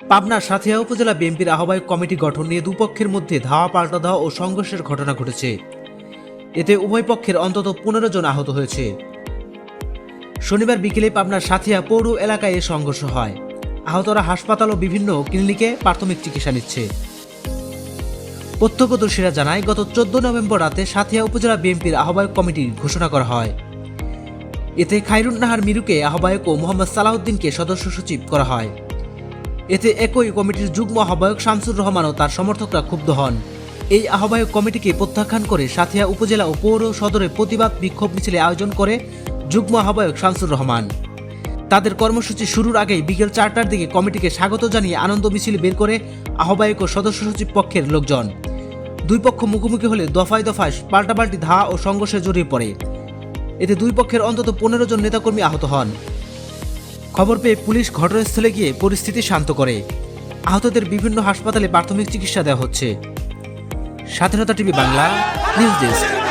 পাবনার সাঁথিয়া উপজেলা বিএনপির আহ্বায়ক কমিটি গঠন নিয়ে দুপক্ষের মধ্যে ধাওয়া পাল্টা ধাওয়া ও সংঘর্ষের ঘটনা ঘটেছে। এতে উভয় পক্ষের অন্তত 15 জন আহত হয়েছে। শনিবার বিকেলে পাবনার সাঁথিয়া পৌর এলাকায় এ সংঘর্ষ হয়। আহতরা হাসপাতাল ও বিভিন্ন ক্লিনিকে প্রাথমিক চিকিৎসা নিচ্ছে। প্রত্যক্ষদর্শীরা জানায়, গত 14 নভেম্বর রাতে সাঁথিয়া উপজেলা বিএনপির আহ্বায়ক কমিটির ঘোষণা করা হয়। এতে খায়রুন নাহার মিরুকে আহ্বায়ক ও মোহাম্মদ সালাউদ্দিনকে সদস্য সচিব করা হয়। এতে একই কমিটির যুগ্ম আহ্বায়ক শামসুর রহমান ও তার সমর্থকরা ক্ষুব্ধ হন। এই আহ্বায়ক কমিটিকে প্রত্যাখ্যান করে সাঁথিয়া উপজেলা ও পৌর সদরে প্রতিবাদ বিক্ষোভ মিছিলে আয়োজন করে যুগ্ম আহ্বায়ক শামসুর রহমান। তাদের কর্মসূচি শুরুর আগেই বিকেল 4টার দিকে কমিটিকে স্বাগত জানিয়ে আনন্দ মিছিল বের করে আহ্বায়ক ও সদস্য সচিব পক্ষের লোকজন। দুই পক্ষ মুখোমুখি হলে দফায় দফায় পাল্টাপাল্টি ধাওয়া ও সংঘর্ষে জড়িয়ে পড়ে। এতে দুই পক্ষের অন্তত 15 জন নেতাকর্মী আহত হন। খবর পেয়ে পুলিশ ঘটনাস্থলে গিয়ে পরিস্থিতি শান্ত করে। আহতদের বিভিন্ন হাসপাতালে প্রাথমিক চিকিৎসা দেওয়া হচ্ছে। স্বাধীনতা টিভি বাংলা, নিউজ ডেস্ক।